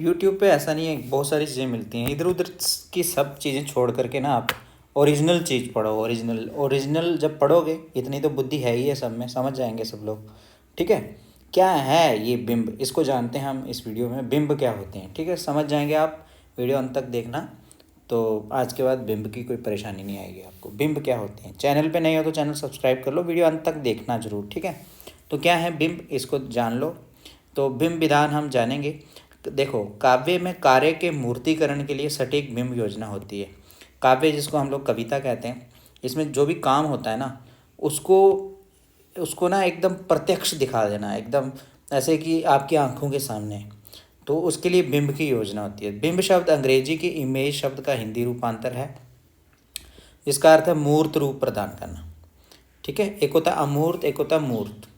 YouTube पे ऐसा नहीं है, बहुत सारी चीज़ें मिलती हैं। इधर उधर की सब चीज़ें छोड़ करके ना आप ओरिजिनल चीज़ पढ़ो। ओरिजिनल ओरिजिनल जब पढ़ोगे, इतनी तो बुद्धि है ही है सब में, समझ जाएंगे सब लोग। ठीक है, क्या है ये बिंब, इसको जानते हैं हम इस वीडियो में। बिंब क्या होते हैं, ठीक है, समझ जाएंगे आप। वीडियो अंत तक देखना, तो आज के बाद बिंब की कोई परेशानी नहीं आएगी आपको। बिंब क्या होते हैं, चैनल पे नहीं हो तो चैनल सब्सक्राइब कर लो, वीडियो अंत तक देखना जरूर, ठीक है। तो क्या है बिंब, इसको जान लो। तो बिंब विधान हम जानेंगे। देखो, काव्य में कार्य के मूर्तिकरण के लिए सटीक बिंब योजना होती है। काव्य जिसको हम लोग कविता कहते हैं, इसमें जो भी काम होता है ना, उसको उसको ना एकदम प्रत्यक्ष दिखा देना, एकदम ऐसे कि आपकी आंखों के सामने। तो उसके लिए बिंब की योजना होती है। बिंब शब्द अंग्रेजी की इमेज शब्द का हिंदी रूपांतर है। इसका अर्थ है मूर्त रूप प्रदान करना। ठीक है, एक होता है अमूर्त, एक होता है मूर्त।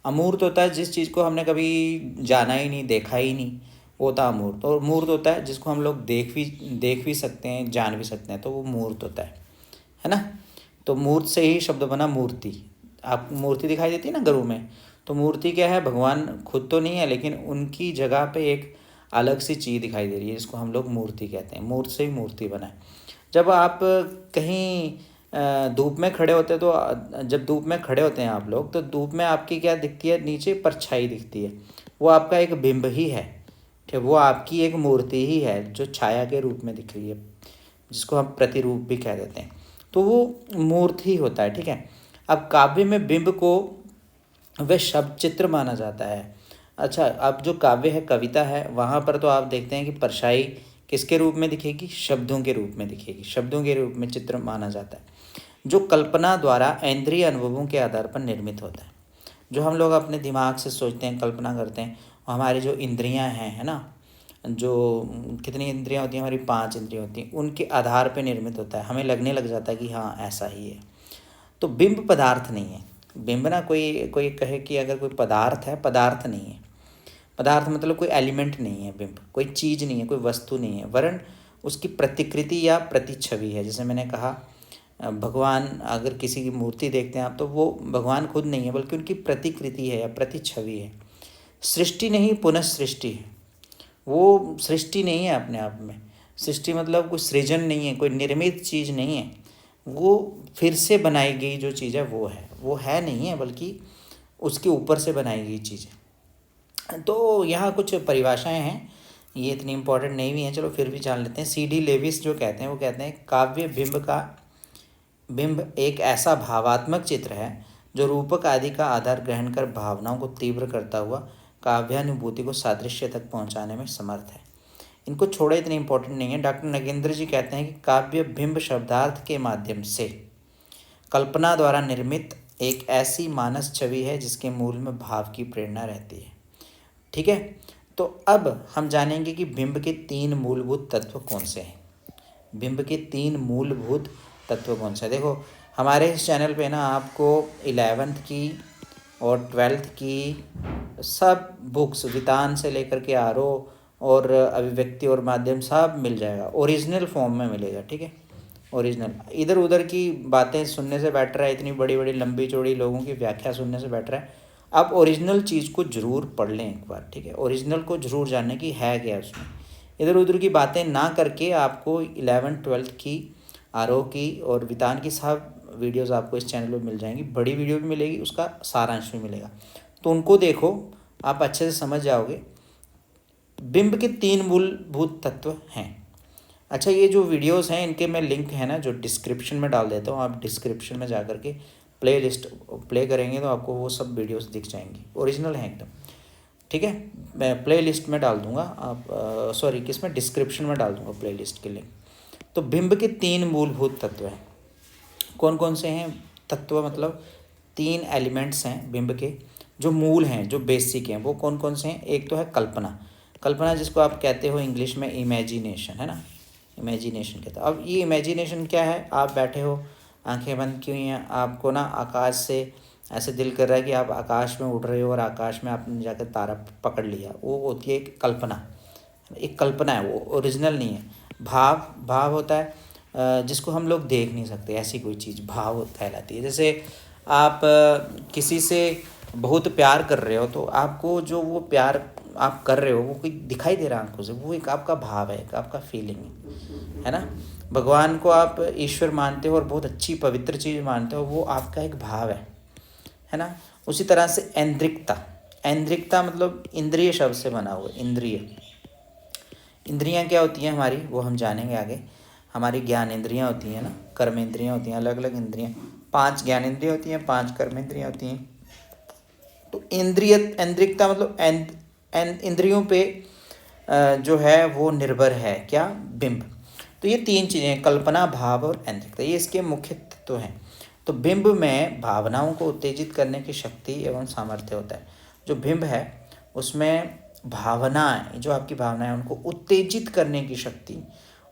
अमूर्त होता है जिस चीज़ को हमने कभी जाना ही नहीं, देखा ही नहीं, वो होता है अमूर्त। और मूर्त होता है जिसको हम लोग देख भी सकते हैं, जान भी सकते हैं, तो वो मूर्त होता है ना। तो मूर्त से ही शब्द बना मूर्ति। आप मूर्ति दिखाई देती है ना घरों में, तो मूर्ति क्या है, भगवान खुद तो नहीं है, लेकिन उनकी जगह पे एक अलग सी चीज़ दिखाई दे रही है, जिसको हम लोग मूर्ति कहते हैं। मूर्त से ही मूर्ति बना है। जब आप कहीं धूप में खड़े होते हैं, तो जब धूप में खड़े होते हैं आप लोग, तो धूप में आपकी क्या दिखती है, नीचे परछाई दिखती है। वो आपका एक बिंब ही है, ठीक, वो आपकी एक मूर्ति ही है जो छाया के रूप में दिख रही है, जिसको हम प्रतिरूप भी कह देते हैं। तो वो मूर्ति ही होता है, ठीक है। अब काव्य में बिंब को वह शब्द चित्र माना जाता है। अच्छा, अब जो काव्य है, कविता है, वहाँ पर तो आप देखते हैं कि परछाई किसके रूप में दिखेगी, शब्दों के रूप में दिखेगी, शब्दों के रूप में चित्र माना जाता है, जो कल्पना द्वारा इंद्रिय अनुभवों के आधार पर निर्मित होता है। जो हम लोग अपने दिमाग से सोचते हैं, कल्पना करते हैं, हमारी जो इंद्रियां हैं, है ना, जो कितनी इंद्रियां होती हैं हमारी, 5 इंद्रियां होती हैं, उनके आधार पर निर्मित होता है। हमें लगने लग जाता है कि हाँ ऐसा ही है। तो बिंब पदार्थ नहीं है। बिंब ना, कोई कोई कहे कि अगर कोई पदार्थ है, पदार्थ नहीं है। पदार्थ मतलब कोई एलिमेंट नहीं है। बिंब कोई चीज़ नहीं है, कोई वस्तु नहीं है, वरन उसकी प्रतिकृति या प्रतिछवि है। जैसे मैंने कहा, भगवान, अगर किसी की मूर्ति देखते हैं आप, तो वो भगवान खुद नहीं है, बल्कि उनकी प्रतिकृति है या प्रतिछवि है। सृष्टि नहीं, पुनः सृष्टि है। वो सृष्टि नहीं है अपने आप में। सृष्टि मतलब कोई सृजन नहीं है, कोई निर्मित चीज़ नहीं है। वो फिर से बनाई गई जो चीज़ है वो है नहीं है, बल्कि उसके ऊपर से बनाई गई चीज़ है। तो यहाँ कुछ परिभाषाएं हैं, ये इतनी इम्पोर्टेंट नहीं भी हैं, चलो फिर भी जान लेते हैं। C.D. लेविस जो कहते हैं, वो कहते हैं काव्य बिंब एक ऐसा भावात्मक चित्र है जो रूपक आदि का आधार ग्रहण कर भावनाओं को तीव्र करता हुआ काव्यानुभूति को सादृश्य तक पहुंचाने में समर्थ है। इनको छोड़े, इतने इंपॉर्टेंट नहीं है। डॉक्टर नगेंद्र जी कहते हैं कि काव्य बिंब शब्दार्थ के माध्यम से कल्पना द्वारा निर्मित एक ऐसी मानस छवि है जिसके मूल में भाव की प्रेरणा रहती है। ठीक है, तो अब हम जानेंगे कि बिंब के 3 मूलभूत तत्व कौन से हैं। बिंब के 3 मूलभूत तत्व कौन से हैं। देखो, हमारे इस चैनल पे ना आपको 11th की और 12th की सब बुक्स, वितान से लेकर के आरो और अभिव्यक्ति और माध्यम सब मिल जाएगा, ओरिजिनल फॉर्म में मिलेगा, ठीक है, ओरिजिनल। इधर उधर की बातें सुनने से बेटर है, इतनी बड़ी बड़ी लंबी चौड़ी लोगों की व्याख्या सुनने से बेटर है आप ओरिजिनल चीज़ को ज़रूर पढ़ लें एक बार, ठीक है। ओरिजिनल को ज़रूर जानने की है क्या उसमें, इधर उधर की बातें ना करके। आपको 11th 12th की, आरो की और वितान की सब वीडियोस आपको इस चैनल पे मिल जाएंगी। बड़ी वीडियो भी मिलेगी, उसका सारांश भी मिलेगा, तो उनको देखो, आप अच्छे से समझ जाओगे। बिंब के 3 मूलभूत तत्व हैं। अच्छा, ये जो वीडियोस हैं, इनके मैं लिंक है ना जो डिस्क्रिप्शन में डाल देता हूँ। आप डिस्क्रिप्शन में जा कर के प्ले लिस्ट प्ले करेंगे तो आपको वो सब वीडियोस दिख जाएंगी, ओरिजिनल हैं एकदम, ठीक है। मैं प्ले लिस्ट में डाल दूँगा, आप सॉरी किस में, डिस्क्रिप्शन में डाल दूँगा प्ले लिस्ट के लिंक। तो बिंब के 3 मूलभूत तत्व हैं। कौन कौन से हैं तत्व, मतलब 3 एलिमेंट्स हैं बिंब के, जो मूल हैं, जो बेसिक हैं। वो कौन कौन से हैं। एक तो है कल्पना। कल्पना जिसको आप कहते हो इंग्लिश में इमेजिनेशन, है ना, इमेजिनेशन कहते हैं। अब ये इमेजिनेशन क्या है, आप बैठे हो, आंखें बंद की हुई हैं, आपको ना आकाश से ऐसे दिल कर रहा है कि आप आकाश में उड़ रहे हो और आकाश में आपने जाकर तारा पकड़ लिया, वो होती है एक कल्पना। एक कल्पना है, वो ओरिजिनल नहीं है। भाव होता है जिसको हम लोग देख नहीं सकते, ऐसी कोई चीज़ भाव कहलाती है। जैसे आप किसी से बहुत प्यार कर रहे हो, तो आपको जो वो प्यार आप कर रहे हो वो कोई दिखाई दे रहा है आंखों से, वो एक आपका भाव है, एक आपका फीलिंग है ना। भगवान को आप ईश्वर मानते हो और बहुत अच्छी पवित्र चीज़ मानते हो, वो आपका एक भाव है ना। उसी तरह से ऐन्द्रिकता, ऐन्द्रिकता मतलब इंद्रिय शब्द से बना हुआ इंद्रिय। इंद्रियां क्या होती हैं हमारी, वो हम जानेंगे आगे। हमारी ज्ञान इंद्रियां होती हैं ना, कर्म इंद्रियां होती हैं, अलग अलग इंद्रियां, 5 ज्ञान इंद्रियां होती हैं, 5 कर्म इंद्रियां होती हैं। तो इंद्रिय ऐन्द्रिकता मतलब इंद्रियों पे जो है वो निर्भर है क्या, बिंब। तो ये 3 चीज़ें, कल्पना, भाव और ऐन्द्रिकता, ये इसके मुख्य तत्व हैं। तो बिंब में भावनाओं को उत्तेजित करने की शक्ति एवं सामर्थ्य होता है। जो बिंब है उसमें भावनाएं, जो आपकी भावनाएं उनको उत्तेजित करने की शक्ति,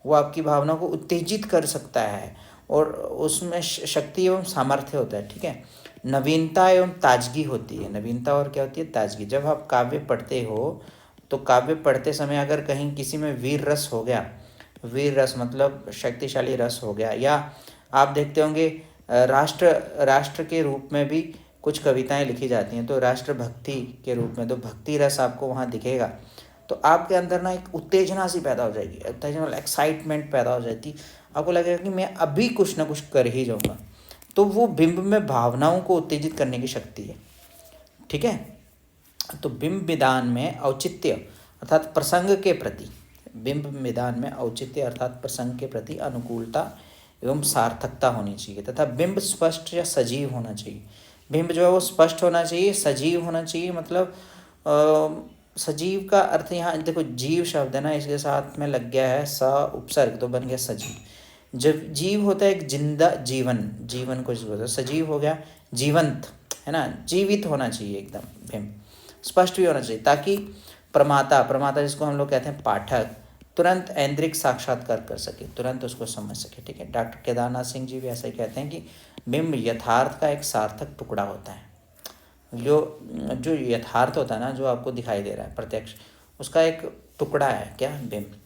वो आपकी भावना को उत्तेजित कर सकता है और उसमें शक्ति एवं सामर्थ्य होता है। ठीक है। नवीनता एवं ताजगी होती है। नवीनता और क्या होती है, ताजगी। जब आप काव्य पढ़ते हो तो काव्य पढ़ते समय अगर कहीं किसी में वीर रस हो गया, वीर रस मतलब शक्तिशाली रस हो गया, या आप देखते होंगे राष्ट्र के रूप में भी कुछ कविताएं लिखी जाती हैं, तो राष्ट्रभक्ति के रूप में तो भक्ति रस आपको वहाँ दिखेगा, तो आपके अंदर ना एक उत्तेजना सी पैदा हो जाएगी, उत्तेजना एक्साइटमेंट पैदा हो जाती, आपको लगेगा कि मैं अभी कुछ ना कुछ कर ही जाऊँगा। तो वो बिंब में भावनाओं को उत्तेजित करने की शक्ति है। ठीक है। तो बिंब विधान में औचित्य अर्थात प्रसंग के प्रति, बिंब विधान में औचित्य अर्थात प्रसंग के प्रति अनुकूलता एवं सार्थकता होनी चाहिए, तथा बिंब स्पष्ट या सजीव होना चाहिए। बिंब जो है वो स्पष्ट होना चाहिए, सजीव होना चाहिए। मतलब सजीव का अर्थ यहाँ देखो, जीव शब्द है ना, इसके साथ में लग गया है स उपसर्ग, तो बन गया सजीव। जब जीव होता है एक जिंदा जीवन, जीवन को बोलते हैं, सजीव हो गया जीवंत, है ना, जीवित होना चाहिए एकदम बिंब, स्पष्ट भी होना चाहिए, ताकि प्रमाता जिसको हम लोग कहते हैं पाठक, तुरंत ऐन्द्रिक साक्षात्कार कर सके, तुरंत उसको समझ सके। ठीक है। डॉक्टर केदारनाथ सिंह जी भी ऐसा ही कहते हैं कि बिंब यथार्थ का एक सार्थक टुकड़ा होता है। जो यथार्थ होता है ना, जो आपको दिखाई दे रहा है प्रत्यक्ष, उसका एक टुकड़ा है क्या, बिंब।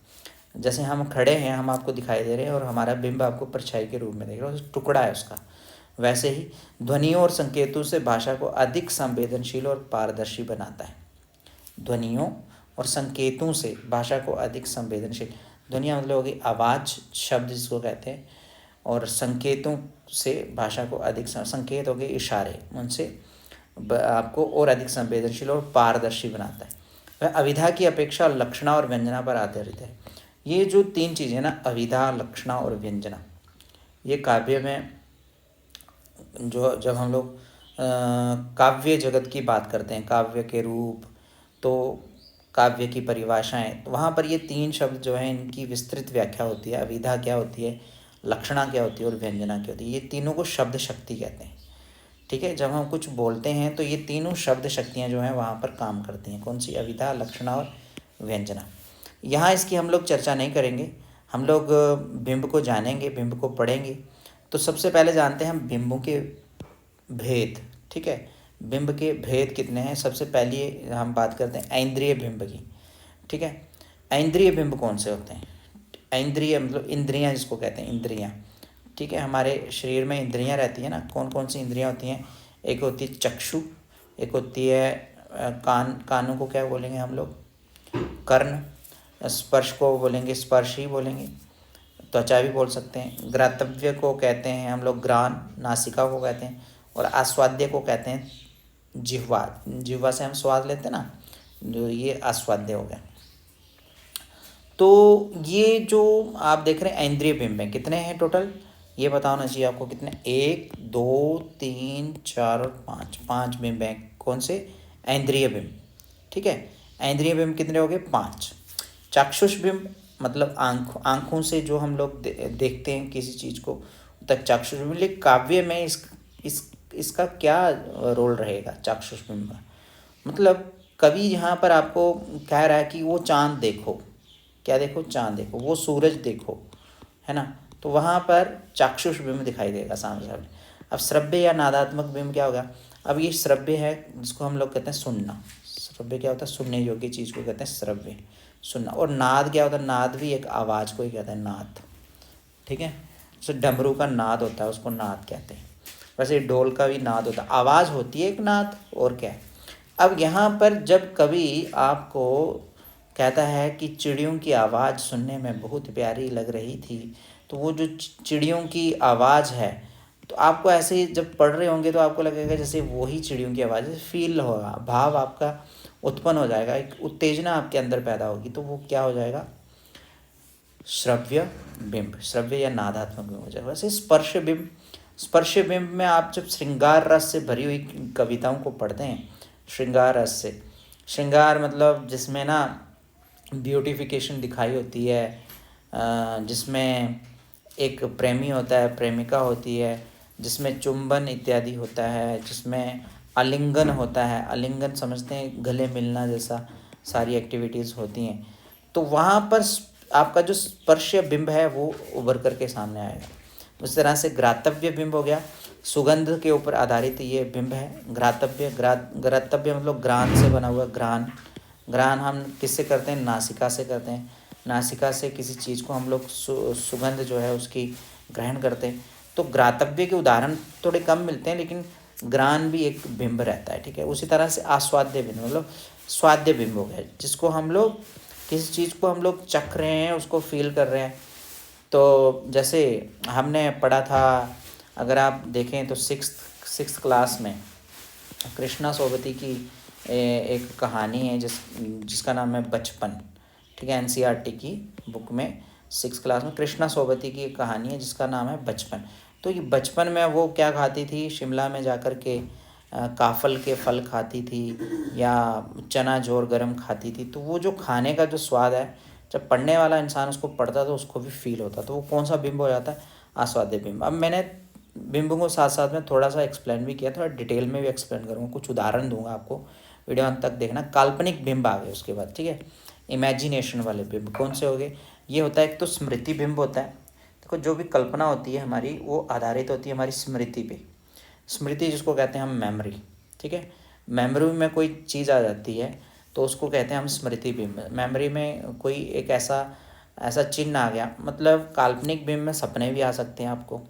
जैसे हम खड़े हैं, हम आपको दिखाई दे रहे हैं और हमारा बिंब आपको परछाई के रूप में देख रहा है, टुकड़ा है उसका। वैसे ही ध्वनियों और संकेतों से भाषा को अधिक संवेदनशील और पारदर्शी बनाता है। ध्वनियों और संकेतों से भाषा को अधिक संवेदनशील, ध्वनियाँ मतलब होगी आवाज़, शब्द जिसको कहते हैं, और संकेतों से भाषा को अधिक, संकेत हो गए इशारे, उनसे आपको और अधिक संवेदनशील और पारदर्शी बनाता है। वह अविधा की अपेक्षा लक्षणा और व्यंजना पर आधारित है। ये जो 3 चीज़ें ना, अविधा, लक्षणा और व्यंजना, ये काव्य में जो, जब हम लोग काव्य जगत की बात करते हैं, काव्य के रूप, तो काव्य की परिभाषाएं, तो वहाँ पर ये 3 शब्द जो हैं इनकी विस्तृत व्याख्या होती है। अविधा क्या होती है, लक्षणा क्या होती है और व्यंजना क्या होती है। ये तीनों को शब्द शक्ति कहते हैं। ठीक है। जब हम कुछ बोलते हैं तो ये तीनों शब्द शक्तियाँ जो हैं वहाँ पर काम करती हैं। कौन सी, अविधा, लक्षणा और व्यंजना। यहाँ इसकी हम लोग चर्चा नहीं करेंगे, हम लोग बिंब को जानेंगे, बिंब को पढ़ेंगे। तो सबसे पहले जानते हैं हम बिंबों के भेद। ठीक है। बिंब के भेद कितने हैं, सबसे पहले हम बात करते हैं ऐन्द्रिय बिंब की। ठीक है। ऐन्द्रिय बिंब कौन से होते हैं, ऐन्द्रिय मतलब इंद्रियां जिसको कहते हैं, इंद्रियां। ठीक है। हमारे शरीर में इंद्रियां रहती हैं ना, कौन कौन सी इंद्रियां होती हैं, एक होती है चक्षु, एक होती है कानों को क्या बोलेंगे हम लोग, कर्ण, स्पर्श को बोलेंगे स्पर्श ही बोलेंगे, त्वचा भी बोल सकते हैं, ग्रातव्य को कहते हैं हम लोग ग्रान, नासिका को कहते हैं, और आस्वाद्य को कहते हैं जिह्वा। जिह्वा से हम स्वाद लेते हैं ना, जो ये आस्वाद्य हो गया। तो ये जो आप देख रहे हैं ऐन्द्रिय बिंब हैं, कितने हैं टोटल, ये बताना चाहिए आपको कितने, 1 2 3 4 और 5 बिंब हैं। कौन से, ऐन्द्रिय बिंब। ठीक है। ऐन्द्रिय बिंब कितने हो गए, 5। चाक्षुष बिंब मतलब आँखों से जो हम लोग देखते हैं किसी चीज़ को, तक चाक्षुष बिंब। लेकिन काव्य में इसका क्या रोल रहेगा, चाक्षुष बिंब का मतलब, कवि यहाँ पर आपको कह रहा है कि वो चाँद देखो, क्या देखो, चाँद देखो, वो सूरज देखो, है ना, तो वहाँ पर चाक्षुष बिंब दिखाई देगा सामने सामने। अब श्रव्य या नादात्मक बिंब क्या होगा, अब ये श्रव्य है जिसको हम लोग कहते हैं सुनना, श्रव्य क्या होता है, सुनने योग्य चीज़ को कहते हैं श्रव्य, सुनना। और नाद क्या होता है, नाद भी एक आवाज़ को ही कहता है, नाद। ठीक है। जैसे डमरू का नाद होता है उसको नाद कहते हैं, वैसे ढोल का भी नाद होता है, आवाज़ होती है एक नाद, और क्या है। अब यहाँ पर जब कभी आपको कहता है कि चिड़ियों की आवाज़ सुनने में बहुत प्यारी लग रही थी, तो वो जो चिड़ियों की आवाज़ है, तो आपको ऐसे ही जब पढ़ रहे होंगे तो आपको लगेगा जैसे वही चिड़ियों की आवाज़ है, फील होगा, भाव आपका उत्पन्न हो जाएगा, एक उत्तेजना आपके अंदर पैदा होगी। तो वो क्या हो जाएगा? श्रव्य बिंब, श्रव्य या नादात्मक बिंब हो जाएगा। वैसे स्पर्श बिंब, स्पर्श बिंब में आप जब श्रृंगार रस से भरी हुई कविताओं को पढ़ते हैं, श्रृंगार रस से, श्रृंगार मतलब जिसमें ना ब्यूटिफिकेशन दिखाई होती है, जिसमें एक प्रेमी होता है, प्रेमिका होती है, जिसमें चुंबन इत्यादि होता है, जिसमें आलिंगन होता है, आलिंगन समझते हैं गले मिलना जैसा सारी एक्टिविटीज़ होती हैं, तो वहाँ पर आपका जो स्पर्श बिंब है वो उभर करके सामने आएगा। उस तरह से ग्रातव्य बिंब हो गया, सुगंध के ऊपर आधारित ये बिंब है। ग्रातव्य, ग्रातव्य मतलब ग्रान से बना हुआ, ग्रान, ग्रान हम किससे करते हैं? नासिका से करते हैं। नासिका से किसी चीज़ को हम लोग सुगंध जो है उसकी ग्रहण करते हैं। तो ग्रातव्य के उदाहरण थोड़े कम मिलते हैं, लेकिन ग्रान भी एक बिंब रहता है, ठीक है। उसी तरह से आस्वाद्य बिंब मतलब स्वाद्य बिंब हो गया, जिसको हम लोग किसी चीज़ को हम लोग चख रहे हैं, उसको फील कर रहे हैं। तो जैसे हमने पढ़ा था, अगर आप देखें तो सिक्स्थ क्लास में कृष्णा सोबती की एक कहानी है जिसका नाम है बचपन, ठीक है। एनसीईआरटी की बुक में 6th क्लास में कृष्णा सोबती की एक कहानी है जिसका नाम है बचपन। तो ये बचपन में वो क्या खाती थी? शिमला में जाकर के काफल के फल खाती थी या चना जोर गरम खाती थी। तो वो जो खाने का जो स्वाद है, जब पढ़ने वाला इंसान उसको पढ़ता तो उसको भी फील होता। तो वो कौन सा बिंब हो जाता है? आस्वाद्य बिंब। अब मैंने बिंबों को साथ साथ में थोड़ा सा एक्सप्लेन भी किया, थोड़ा डिटेल में भी एक्सप्लेन करूँगा, कुछ उदाहरण दूंगा आपको, वीडियो अंत तक देखना। काल्पनिक बिंब आ गए उसके बाद, ठीक है। इमेजिनेशन वाले बिंब कौन से हो गए? ये होता है एक तो स्मृति बिंब होता है। देखो जो भी कल्पना होती है हमारी, वो आधारित होती है हमारी स्मृति पे। स्मृति जिसको कहते हैं हम मेमोरी, ठीक है। मेमोरी में कोई चीज़ आ जाती है तो उसको कहते हैं हम स्मृति बिंब। मेमोरी में कोई एक ऐसा चिन्ह आ गया, मतलब काल्पनिक बिंब में सपने भी आ सकते हैं आपको,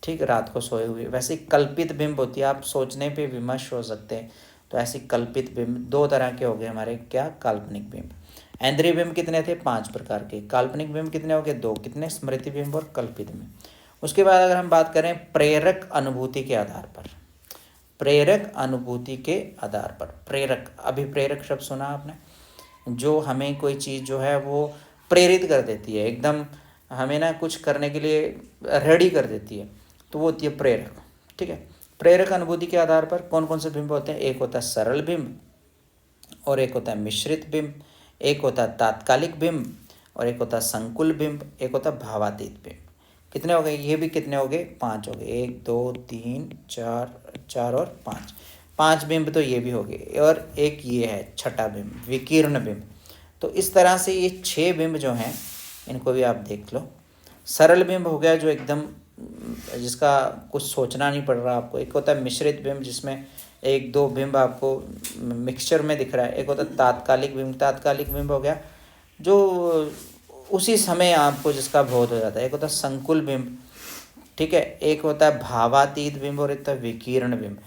ठीक, रात को सोए हुए। वैसे कल्पित बिंब होती है, आप सोचने पे विमर्श हो सकते हैं। तो ऐसी कल्पित बिंब 2 तरह के हो गए हमारे, क्या? काल्पनिक बिंब। इंद्रिय बिंब कितने थे? 5 प्रकार के। काल्पनिक बिंब कितने हो गए? 2। कितने? स्मृति बिंब और कल्पित बिंब। उसके बाद अगर हम बात करें प्रेरक अनुभूति के आधार पर, प्रेरक अनुभूति के आधार पर, प्रेरक, अभिप्रेरक शब्द सुना आपने? जो हमें कोई चीज़ जो है वो प्रेरित कर देती है, एकदम हमें ना कुछ करने के लिए रेडी कर देती है, तो वो होती है प्रेरक, ठीक है। प्रेरक अनुभूति के आधार पर कौन कौन से बिंब होते हैं? एक होता है सरल बिंब, और एक होता है मिश्रित बिंब, एक होता है तात्कालिक बिंब, और एक होता है संकुल बिंब, एक होता है भावातीत बिंब। कितने हो गए? ये भी कितने हो गए? 5 हो गए। 1 2 3 4, 4 और 5, 5 बिंब तो ये भी हो गए। और एक ये है छठा बिंब, विकीर्ण बिंब। तो इस तरह से ये 6 बिंब जो हैं, इनको भी आप देख लो। सरल बिंब हो गया जो एकदम जिसका कुछ सोचना नहीं पड़ रहा आपको। एक होता है मिश्रित बिंब जिसमें 1 2 बिंब आपको मिक्सचर में दिख रहा है। एक होता है तात्कालिक बिंब, तात्कालिक बिंब हो गया जो उसी समय आपको जिसका बोध हो जाता है। एक होता है संकुल बिंब, ठीक है। एक होता है भावातीत बिंब और एक होता है विकीर्ण बिंब।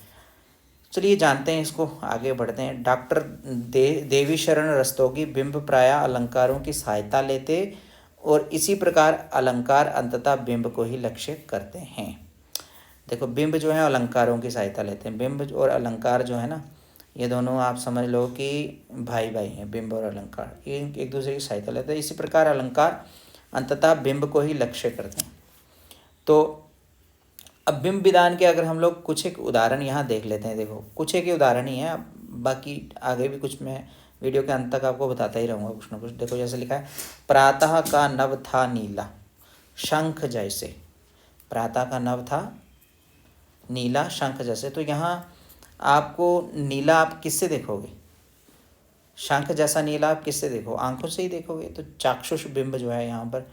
चलिए जानते हैं इसको, आगे बढ़ते हैं। डॉक्टर देवी शरण रस्तोगी बिंब प्राय अलंकारों की सहायता लेते और इसी प्रकार अलंकार अंततः बिंब को ही लक्ष्य करते हैं। देखो बिंब जो है अलंकारों की सहायता लेते हैं। बिंब और अलंकार जो है ना, ये दोनों आप समझ लो कि भाई भाई हैं। बिंब और अलंकार ये एक दूसरे की सहायता लेते हैं। इसी प्रकार अलंकार अंततः बिंब को ही लक्ष्य करते हैं। तो अब बिंब विधान के अगर हम लोग कुछ एक उदाहरण यहाँ देख लेते हैं। देखो कुछ एक उदाहरण ही है, बाकी आगे भी कुछ मैं वीडियो के अंत तक आपको बताता ही रहूँगा कुछ ना कुछ। देखो जैसे लिखा है, प्रातः का नभ था नीला शंख जैसे। प्रातः का नभ था नीला शंख जैसे। तो यहाँ आपको नीला आप किससे देखोगे? शंख जैसा नीला आप किससे देखो? आंखों से ही देखोगे। तो चाक्षुष बिंब जो है यहाँ पर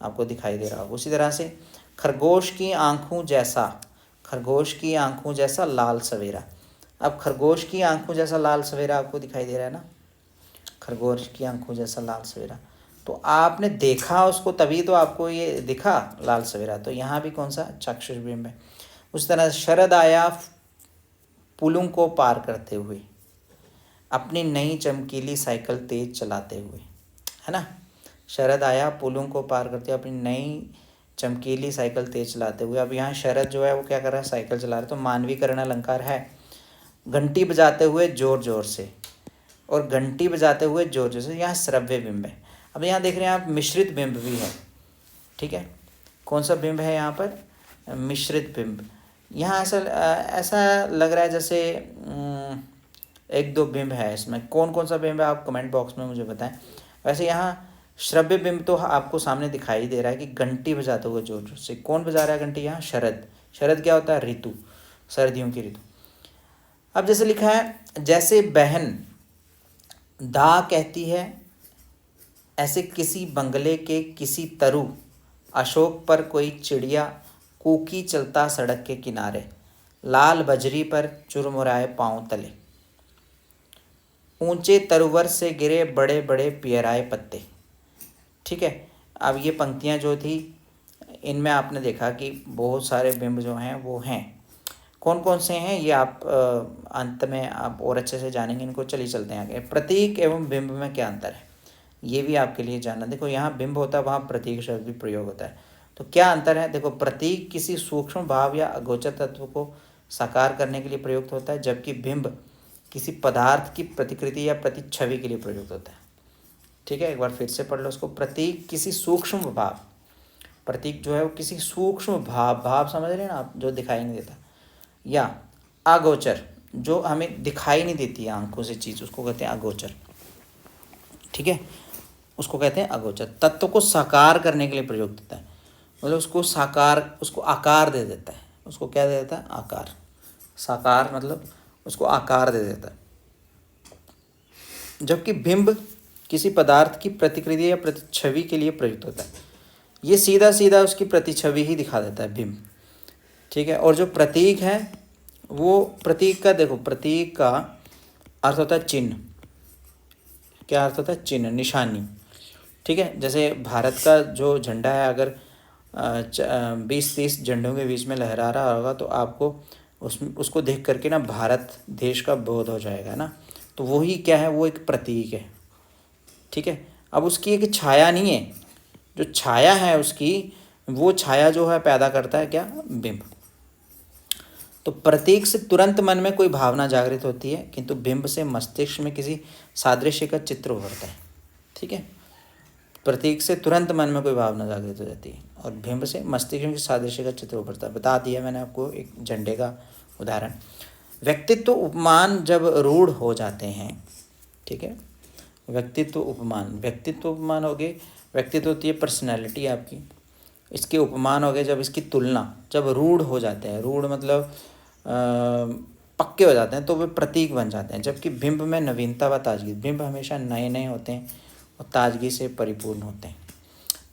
आपको दिखाई दे रहा होगा। उसी तरह से खरगोश की आंखों जैसा, खरगोश की आंखों जैसा लाल सवेरा। अब खरगोश की आंखों जैसा लाल सवेरा आपको दिखाई दे रहा है ना, खरगोश की आंखों जैसा लाल सवेरा। तो आपने देखा उसको तभी तो आपको ये दिखा लाल सवेरा। तो यहाँ भी कौन सा? चाक्षुष बिंब है। उस तरह शरद आया पुलों को पार करते हुए, अपनी नई चमकीली साइकिल तेज चलाते हुए, है ना। शरद आया पुलों को पार करते हुए अपनी नई चमकीली साइकिल तेज चलाते हुए। अब यहाँ शरद जो है वो क्या कर रहा है, साइकिल चला रहा है, तो मानवीकरण अलंकार है। घंटी बजाते हुए जोर जोर से, और घंटी बजाते हुए जोर जोर से, यहाँ श्रव्य बिंब है। अब यहाँ देख रहे हैं आप मिश्रित बिंब भी है, ठीक है। कौन सा बिंब है यहाँ पर, मिश्रित बिंब। यहाँ ऐसा लग रहा है जैसे एक दो बिंब है इसमें। कौन कौन सा बिंब है आप कमेंट बॉक्स में मुझे बताएं। वैसे यहाँ श्रव्य बिंब तो आपको सामने दिखाई दे रहा है कि घंटी बजाते हुए जोर जोर से। कौन बजा रहा है घंटी यहाँ, शरद। शरद क्या होता है, ऋतु, सर्दियों की ऋतु। अब जैसे लिखा है, जैसे बहन दा कहती है, ऐसे किसी बंगले के किसी तरु अशोक पर कोई चिड़िया कूकी चलता सड़क के किनारे, लाल बजरी पर चुरमुराए पांव तले, ऊंचे तरुवर से गिरे बड़े बड़े पियराए पत्ते। ठीक है। अब ये पंक्तियां जो थी इनमें आपने देखा कि बहुत सारे बिंब जो हैं वो हैं। कौन कौन से हैं ये आप अंत में आप और अच्छे से जानेंगे इनको। चलिए चलते हैं आगे। प्रतीक एवं बिंब में क्या अंतर है, ये भी आपके लिए जानना। देखो यहाँ बिंब होता है, वहाँ प्रतीक शब्द भी प्रयोग होता है। तो क्या अंतर है, देखो प्रतीक किसी सूक्ष्म भाव या अगोचर तत्व को साकार करने के लिए प्रयुक्त होता है, जबकि बिंब किसी पदार्थ की प्रतिकृति या प्रतिच्छवि के लिए प्रयुक्त होता है। ठीक है, एक बार फिर से पढ़ लो उसको। प्रतीक किसी सूक्ष्म भाव, प्रतीक जो है वो किसी सूक्ष्म भाव, भाव समझ रहे हैं ना आप, जो दिखाई नहीं देता, या अगोचर जो हमें दिखाई नहीं देती आंखों से चीज़, उसको कहते हैं अगोचर। ठीक है, उसको कहते हैं अगोचर। तत्व को साकार करने के लिए प्रयुक्त होता है, मतलब उसको साकार, उसको आकार दे देता है। उसको क्या दे देता है, आकार। साकार मतलब उसको आकार दे देता है। जबकि बिंब किसी पदार्थ की प्रतिकृति या प्रतिच्छवि के लिए प्रयुक्त होता है, ये सीधा सीधा उसकी प्रतिच्छवि ही दिखा देता है बिंब। ठीक है, और जो प्रतीक है वो, प्रतीक का देखो, प्रतीक का अर्थ होता है चिन्ह। क्या अर्थ होता है, चिन्ह, निशानी। ठीक है, जैसे भारत का जो झंडा है अगर 20-30 झंडों के बीच में लहरा रहा होगा तो आपको उसको देख करके ना भारत देश का बोध हो जाएगा ना। तो वही क्या है, वो एक प्रतीक है। ठीक है, अब उसकी एक छाया नहीं है, जो छाया है उसकी, वो छाया जो है पैदा करता है क्या, बिंब। तो प्रतीक से तुरंत मन में कोई भावना जागृत होती है, किंतु बिंब से मस्तिष्क में किसी सादृश्य का चित्र उभरता है। ठीक है, प्रतीक से तुरंत मन में कोई भावना जागृत हो जाती है और बिंब से मस्तिष्क में किसी सादृश्य का चित्र उभरता है। बता दिया मैंने आपको एक झंडे का उदाहरण। व्यक्तित्व उपमान जब रूढ़ हो जाते हैं, ठीक है, व्यक्तित्व उपमान, व्यक्तित्व उपमान हो गए, व्यक्तित्व होती है पर्सनैलिटी आपकी, इसके उपमान हो गए जब इसकी तुलना, जब रूढ़ हो जाते हैं, रूढ़ मतलब पक्के हो जाते हैं, तो वे प्रतीक बन जाते हैं। जबकि बिंब में नवीनता व ताजगी, बिंब हमेशा नए नए होते हैं और ताजगी से परिपूर्ण होते हैं।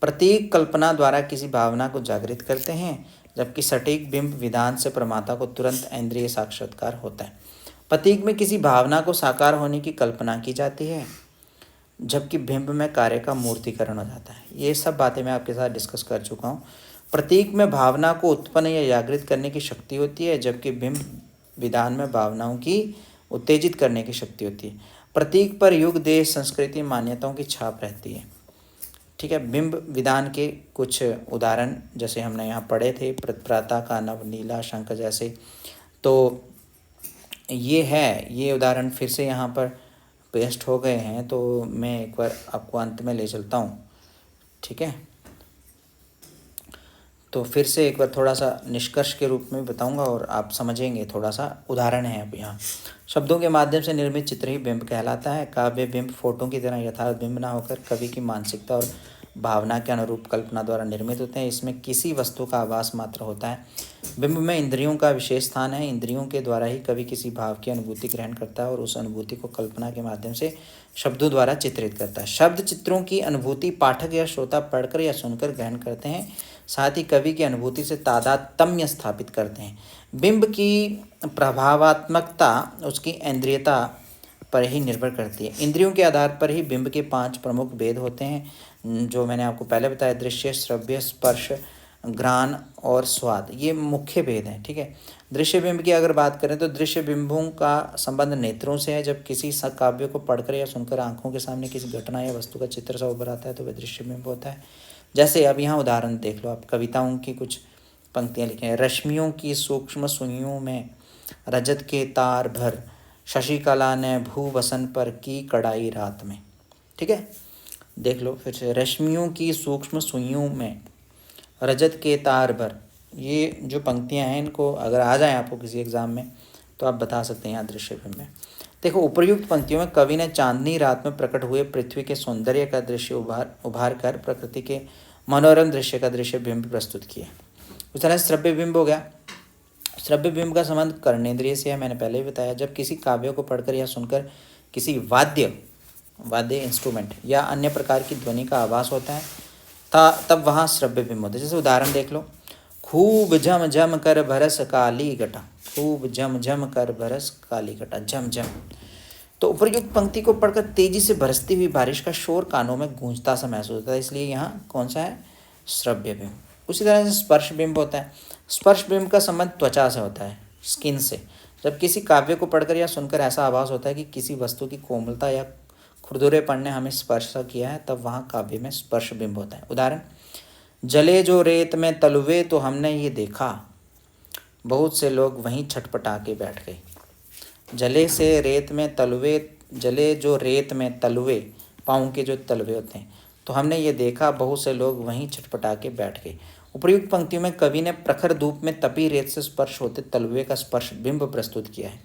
प्रतीक कल्पना द्वारा किसी भावना को जागृत करते हैं, जबकि सटीक बिंब विधान से प्रमाता को तुरंत इंद्रिय साक्षात्कार होता है। प्रतीक में किसी भावना को साकार होने की कल्पना की जाती है, जबकि बिंब में कार्य का मूर्तिकरण हो जाता है। ये सब बातें मैं आपके साथ डिस्कस कर चुका हूँ। प्रतीक में भावना को उत्पन्न या जागृत करने की शक्ति होती है, जबकि बिंब विधान में भावनाओं की उत्तेजित करने की शक्ति होती है। प्रतीक पर युग, देश, संस्कृति, मान्यताओं की छाप रहती है। ठीक है, बिंब विधान के कुछ उदाहरण जैसे हमने यहाँ पढ़े थे, प्रातः का नव, नीला शंख जैसे, तो ये है, ये उदाहरण फिर से यहाँ पर पेस्ट हो गए हैं, तो मैं एक बार आपको अंत में ले चलता हूँ। ठीक है, तो फिर से एक बार थोड़ा सा निष्कर्ष के रूप में बताऊंगा और आप समझेंगे। थोड़ा सा उदाहरण है अब यहाँ। शब्दों के माध्यम से निर्मित चित्र ही बिंब कहलाता है। काव्य बिंब फोटो की तरह यथार्थ बिंब ना होकर कवि की मानसिकता और भावना के अनुरूप कल्पना द्वारा निर्मित होते हैं। इसमें किसी वस्तु का आभास मात्र होता है। बिंब में इंद्रियों का विशेष स्थान है। इंद्रियों के द्वारा ही कवि किसी भाव की अनुभूति ग्रहण करता है और उस अनुभूति को कल्पना के माध्यम से शब्दों द्वारा चित्रित करता है। शब्द चित्रों की अनुभूति पाठक या श्रोता पढ़कर या सुनकर ग्रहण करते हैं, साथ ही कवि की अनुभूति से तादात्म्य स्थापित करते हैं। बिंब की प्रभावात्मकता उसकी इंद्रियता पर ही निर्भर करती है। इंद्रियों के आधार पर ही बिंब के 5 प्रमुख भेद होते हैं, जो मैंने आपको पहले बताया: दृश्य, श्रव्य, स्पर्श, घ्राण और स्वाद, ये मुख्य भेद हैं। ठीक है। दृश्य बिंब की अगर बात करें तो दृश्य बिंबों का संबंध नेत्रों से है। जब किसी काव्य को पढ़कर या सुनकर आंखों के सामने किसी घटना या वस्तु का चित्र सा उभर आता है तो वह दृश्य बिंब होता है। जैसे अब यहाँ उदाहरण देख लो आप, कविताओं की कुछ पंक्तियाँ लिखी हैं। रश्मियों की सूक्ष्म सुइयों में रजत के तार भर, शशिकला ने भूवसन पर की कड़ाई रात में। ठीक है, देख लो फिर से, रश्मियों की सूक्ष्म सुइयों में रजत के तार भर, ये जो पंक्तियां हैं इनको अगर आ जाए आपको किसी एग्जाम में तो आप बता सकते हैं यहाँ दृश्य बिंब में। देखो, उपर्युक्त पंक्तियों में कवि ने चांदनी रात में प्रकट हुए पृथ्वी के सौंदर्य का दृश्य उभार कर प्रकृति के मनोरम दृश्य का दृश्य बिंब प्रस्तुत किया। उस तरह श्रव्य बिंब हो गया। श्रव्य बिंब का संबंध कर्णेंद्रिय से है, मैंने पहले ही बताया। जब किसी काव्य को पढ़कर या सुनकर किसी वाद्य इंस्ट्रूमेंट या अन्य प्रकार की ध्वनि का आभास होता है तब वहाँ श्रव्य बिंब होता है। जैसे उदाहरण देख लो, खूब झम झम कर बरस काली घटा, खूब झम झम कर बरस काली घटा, झम झम। तो उपर्युक्त पंक्ति को पढ़कर तेजी से बरसती हुई बारिश का शोर कानों में गूंजता सा महसूस होता है, इसलिए यहाँ कौन सा है? श्रव्य बिंब। उसी तरह से स्पर्श बिंब होता है। स्पर्श बिंब का संबंध त्वचा से होता है, स्किन से। जब किसी काव्य को पढ़कर या सुनकर ऐसा आभास होता है कि किसी वस्तु की कोमलता या खुरदुरेपन ने हमें स्पर्श किया है, तब वहाँ काव्य में स्पर्श बिंब होता है। उदाहरण, जले जो रेत में तलवे तो हमने ये देखा, बहुत से लोग वहीं छटपटा के बैठ गए। जले जो रेत में तलवे, पाँव के जो तलवे होते हैं, तो हमने ये देखा, बहुत से लोग वहीं छटपटा के बैठ गए। उपर्युक्त पंक्तियों में कवि ने प्रखर धूप में तपी रेत से स्पर्श होते तलवे का स्पर्श बिंब प्रस्तुत किया है।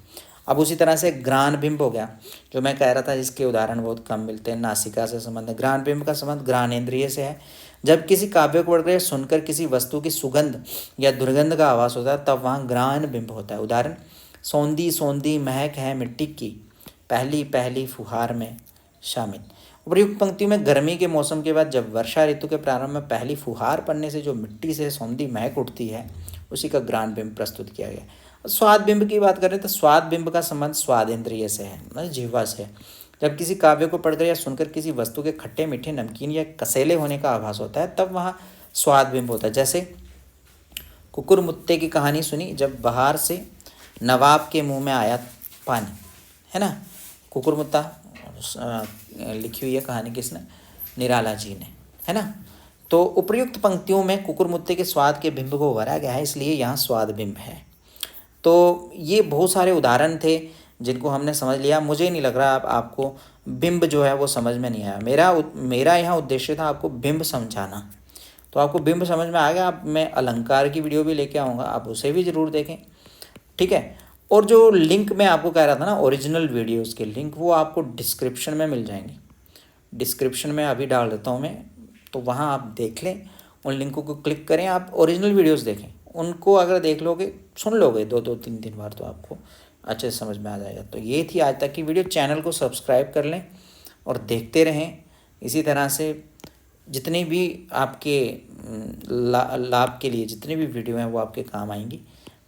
अब उसी तरह से घ्राण बिंब हो गया, जो मैं कह रहा था जिसके उदाहरण बहुत कम मिलते हैं। नासिका से संबंध है। घ्राण बिंब का संबंध घ्राणेंद्रिय से है। जब किसी काव्य को पढ़कर सुनकर किसी वस्तु की सुगंध या दुर्गंध का आभास होता है तब वहाँ घ्राण बिंब होता है। उदाहरण, सौंधी सौंधी महक है मिट्टी की, पहली पहली फुहार में शामिल। उपर्युक्त पंक्ति में गर्मी के मौसम के बाद जब वर्षा ऋतु के प्रारंभ में पहली फुहार पड़ने से जो मिट्टी से सौंधी महक उठती है, उसी का घ्राण बिंब प्रस्तुत किया गया। स्वाद बिंब की बात करें तो स्वाद बिंब का संबंध स्वाद इंद्रिय से है, मतलब जिह्वा से। जब किसी काव्य को पढ़कर या सुनकर किसी वस्तु के खट्टे मीठे नमकीन या कसेले होने का आभास होता है तब वहाँ स्वाद बिंब होता है। जैसे कुकुरमुत्ते की कहानी सुनी, जब बाहर से नवाब के मुंह में आया पानी, है ना। कुकुरमुत्ता लिखी हुई है कहानी किसने? निराला जी ने, है ना। तो उपर्युक्त पंक्तियों में कुकुरमुत्ते के स्वाद के बिंब को उभरा गया है, इसलिए यहाँ स्वाद बिंब है। तो ये बहुत सारे उदाहरण थे जिनको हमने समझ लिया। मुझे नहीं लग रहा आपको बिंब जो है वो समझ में नहीं आया। मेरा यहाँ उद्देश्य था आपको बिंब समझाना। तो आपको बिंब समझ में आ गया। अब मैं अलंकार की वीडियो भी लेके आऊँगा, आप उसे भी ज़रूर देखें, ठीक है। और जो लिंक मैं आपको कह रहा था ना, ओरिजिनल वीडियोज़ के लिंक, वो आपको डिस्क्रिप्शन में मिल जाएंगे। डिस्क्रिप्शन में अभी डाल देता हूँ मैं, तो वहाँ आप देख लें, उन लिंकों को क्लिक करें, आप ओरिजिनल वीडियोज़ देखें। उनको अगर देख लोगे, सुन लोगे 2-2 3-3 बार, तो आपको अच्छे से समझ में आ जाएगा। तो ये थी आज तक की वीडियो। चैनल को सब्सक्राइब कर लें और देखते रहें। इसी तरह से जितनी भी आपके लाभ के लिए जितनी भी वीडियो हैं वो आपके काम आएंगी।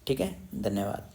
ठीक है, धन्यवाद।